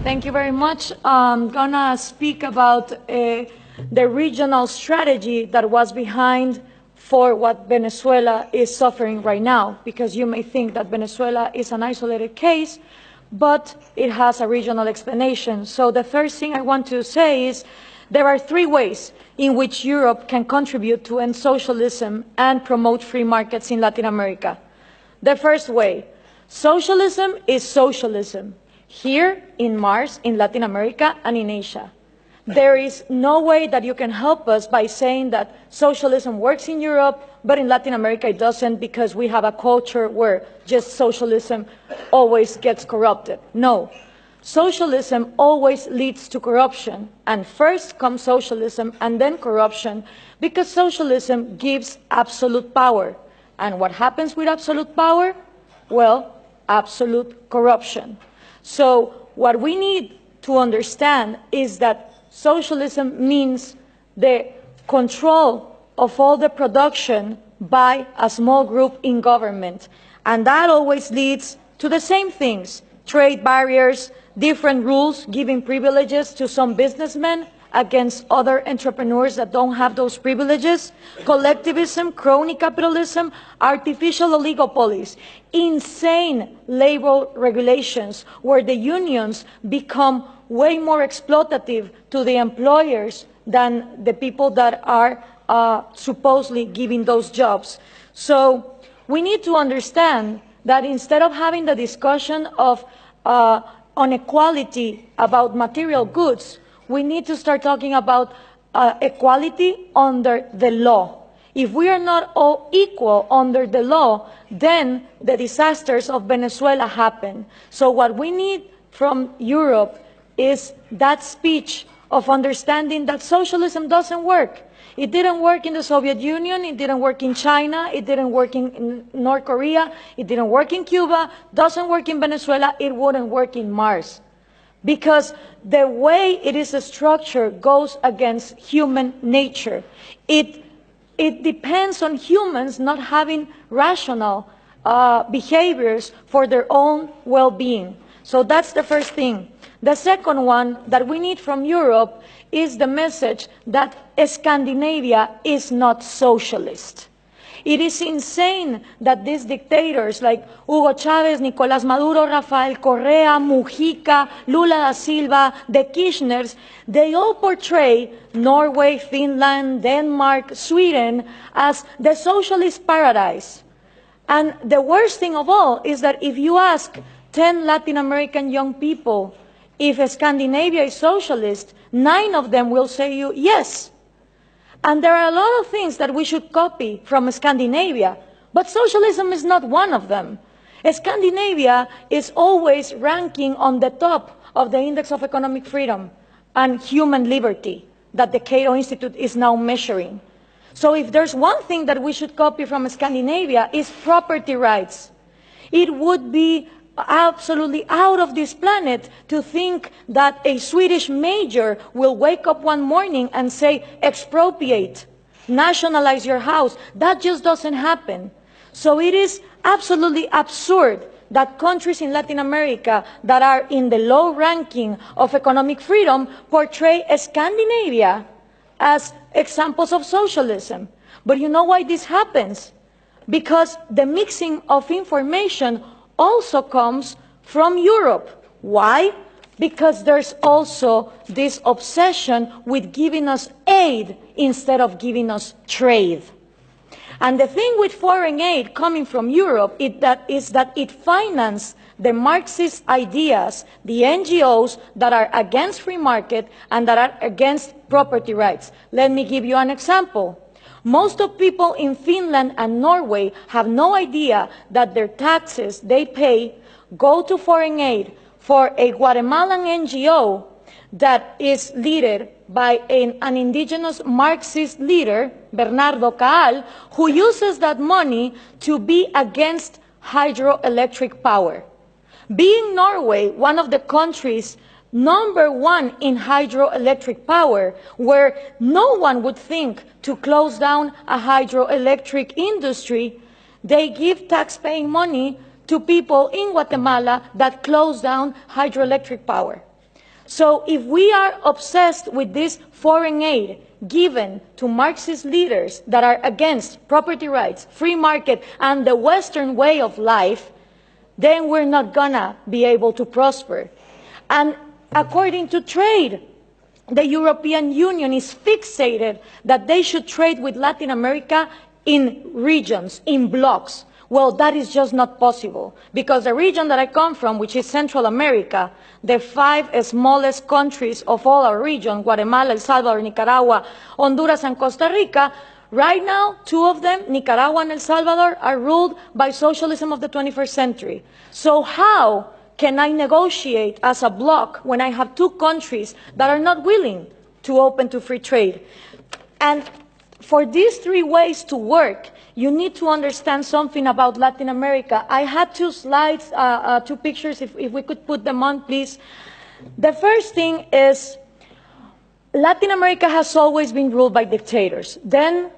Thank you very much. I'm gonna speak about the regional strategy that was behind for what Venezuela is suffering right now, because you may think that Venezuela is an isolated case, but it has a regional explanation. So the first thing I want to say is there are three ways in which Europe can contribute to end socialism and promote free markets in Latin America. The first way, socialism is socialism, here in Mars, in Latin America, and in Asia. There is no way that you can help us by saying that socialism works in Europe, but in Latin America it doesn't, because we have a culture where just socialism always gets corrupted. No. Socialism always leads to corruption, and first comes socialism and then corruption, because socialism gives absolute power. And what happens with absolute power? Well, absolute corruption. So what we need to understand is that socialism means the control of all the production by a small group in government. And that always leads to the same things: trade barriers, different rules giving privileges to some businessmen against other entrepreneurs that don't have those privileges, collectivism, crony capitalism, artificial oligopolies, insane labor regulations where the unions become way more exploitative to the employers than the people that are supposedly giving those jobs. So we need to understand that instead of having the discussion of inequality about material goods, we need to start talking about equality under the law. If we are not all equal under the law, then the disasters of Venezuela happen. So what we need from Europe is that speech of understanding that socialism doesn't work. It didn't work in the Soviet Union, it didn't work in China, it didn't work in North Korea, it didn't work in Cuba, doesn't work in Venezuela, it wouldn't work in Mars. Because the way it is structured goes against human nature. It depends on humans not having rational behaviors for their own well-being. So that's the first thing. The second one that we need from Europe is the message that Scandinavia is not socialist. It is insane that these dictators like Hugo Chavez, Nicolás Maduro, Rafael Correa, Mujica, Lula da Silva, the Kirchners, they all portray Norway, Finland, Denmark, Sweden as the socialist paradise. And the worst thing of all is that if you ask 10 Latin American young people if Scandinavia is socialist, 9 of them will say you yes. And there are a lot of things that we should copy from Scandinavia, but socialism is not one of them. Scandinavia is always ranking on the top of the Index of Economic Freedom and Human Liberty that the Cato Institute is now measuring. So if there's one thing that we should copy from Scandinavia is property rights. It would be absolutely out of this planet to think that a Swedish major will wake up one morning and say, expropriate, nationalize your house. That just doesn't happen. So it is absolutely absurd that countries in Latin America that are in the low ranking of economic freedom portray Scandinavia as examples of socialism. But you know why this happens? Because the mixing of information also comes from Europe. Why? Because there's also this obsession with giving us aid instead of giving us trade. And the thing with foreign aid coming from Europe is that it finances the Marxist ideas, the NGOs that are against free market and that are against property rights. Let me give you an example. Most of people in Finland and Norway have no idea that their taxes they pay go to foreign aid for a Guatemalan NGO that is led by an indigenous Marxist leader, Bernardo Caal, who uses that money to be against hydroelectric power. Being Norway one of the countries #1 in hydroelectric power, where no one would think to close down a hydroelectric industry, they give tax-paying money to people in Guatemala that close down hydroelectric power. So if we are obsessed with this foreign aid given to Marxist leaders that are against property rights, free market, and the Western way of life, then we're not gonna be able to prosper. And according to trade, the European Union is fixated that they should trade with Latin America in regions, in blocks. Well, that is just not possible, because the region that I come from, which is Central America, the 5 smallest countries of all our region, Guatemala, El Salvador, Nicaragua, Honduras, and Costa Rica, right now, 2 of them, Nicaragua and El Salvador, are ruled by socialism of the 21st century. So how can I negotiate as a bloc when I have 2 countries that are not willing to open to free trade? And for these 3 ways to work, you need to understand something about Latin America. I had 2 slides, 2 pictures, if we could put them on, please. The first thing is Latin America has always been ruled by dictators. Then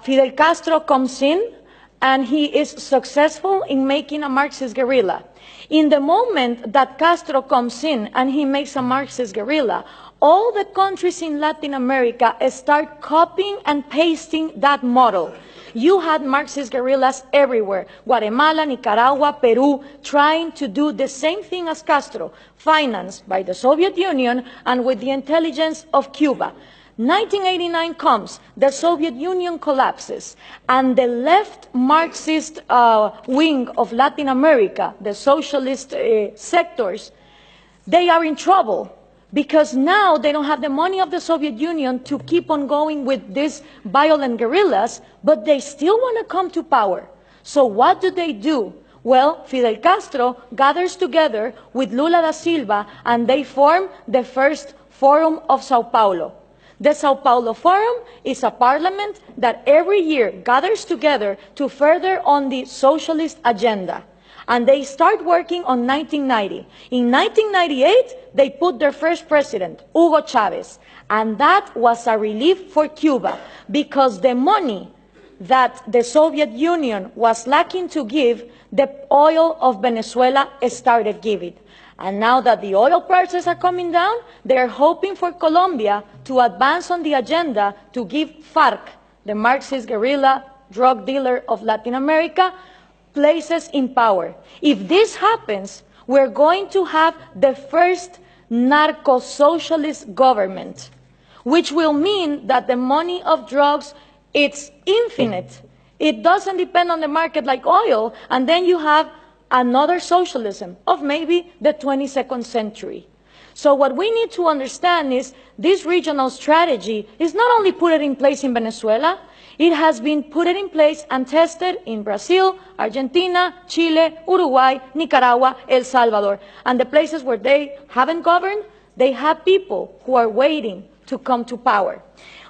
Fidel Castro comes in, and he is successful in making a Marxist guerrilla. In the moment that Castro comes in and he makes a Marxist guerrilla, all the countries in Latin America start copying and pasting that model. You had Marxist guerrillas everywhere, Guatemala, Nicaragua, Peru, trying to do the same thing as Castro, financed by the Soviet Union and with the intelligence of Cuba. 1989 comes, the Soviet Union collapses, and the left Marxist wing of Latin America, the socialist sectors, they are in trouble, because now they don't have the money of the Soviet Union to keep on going with these violent guerrillas, but they still want to come to power. So what do? Well, Fidel Castro gathers together with Lula da Silva, and they form the first Forum of Sao Paulo. The Sao Paulo Forum is a parliament that every year gathers together to further on the socialist agenda. And they start working on 1990. In 1998, they put their first president, Hugo Chavez. And that was a relief for Cuba, because the money that the Soviet Union was lacking to give, the oil of Venezuela started giving. And now that the oil prices are coming down, they are hoping for Colombia to advance on the agenda to give FARC, the Marxist guerrilla drug dealer of Latin America, places in power. If this happens, we're going to have the first narco-socialist government, which will mean that the money of drugs, it's infinite. It doesn't depend on the market like oil, and then you have another socialism of maybe the 22nd century. So what we need to understand is this regional strategy is not only put in place in Venezuela, it has been put in place and tested in Brazil, Argentina, Chile, Uruguay, Nicaragua, El Salvador. And the places where they haven't governed, they have people who are waiting to come to power.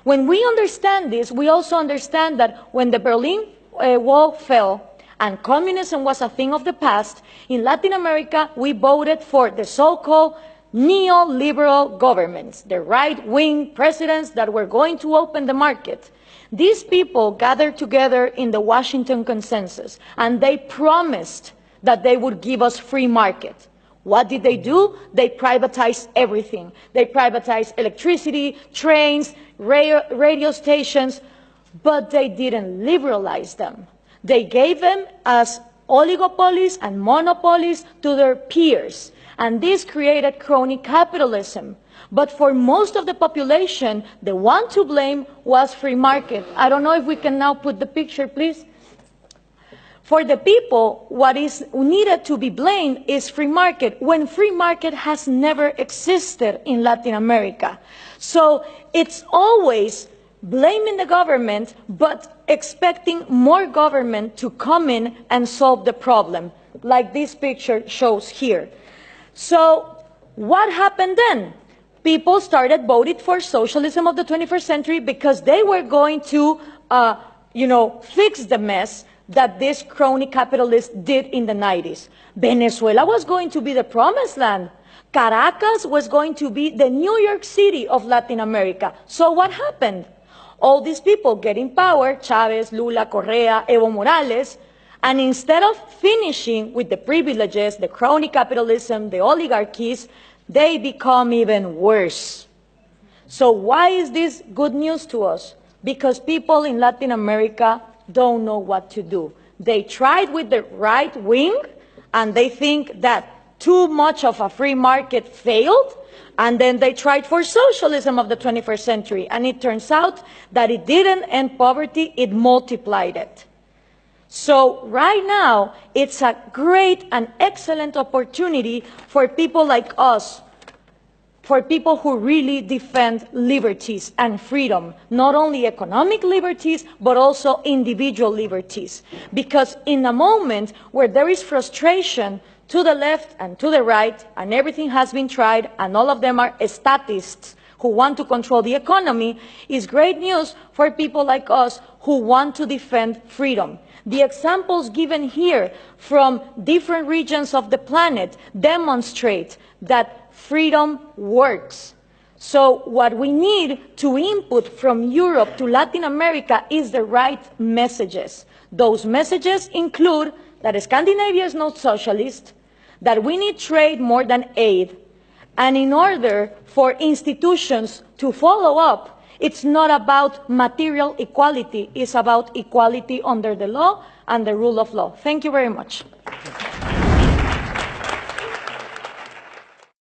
When we understand this, we also understand that when the Berlin Wall fell, and communism was a thing of the past, in Latin America, we voted for the so-called neoliberal governments, the right-wing presidents that were going to open the market. These people gathered together in the Washington Consensus, and they promised that they would give us free market. What did they do? They privatized everything. They privatized electricity, trains, radio stations, but they didn't liberalize them. They gave them as oligopolies and monopolies to their peers, and this created crony capitalism. But for most of the population, the one to blame was free market. I don't know if we can now put the picture, please. For the people, what is needed to be blamed is free market, when free market has never existed in Latin America. So it's always blaming the government, but expecting more government to come in and solve the problem, like this picture shows here. So what happened then? People started voting for socialism of the 21st century because they were going to, fix the mess that this crony capitalists did in the 90s. Venezuela was going to be the promised land. Caracas was going to be the New York City of Latin America. So what happened? All these people get in power, Chavez, Lula, Correa, Evo Morales, and instead of finishing with the privileges, the crony capitalism, the oligarchies, they become even worse. So why is this good news to us? Because people in Latin America don't know what to do. They tried with the right wing, and they think that too much of a free market failed, and then they tried for socialism of the 21st century, and it turns out that it didn't end poverty, it multiplied it. So right now, it's a great and excellent opportunity for people like us, for people who really defend liberties and freedom, not only economic liberties, but also individual liberties. Because in a moment where there is frustration to the left and to the right, and everything has been tried, and all of them are statists who want to control the economy, is great news for people like us who want to defend freedom. The examples given here from different regions of the planet demonstrate that freedom works. So what we need to input from Europe to Latin America is the right messages. Those messages include that Scandinavia is not socialist, that we need trade more than aid, and in order for institutions to follow up, it's not about material equality, it's about equality under the law and the rule of law. Thank you very much.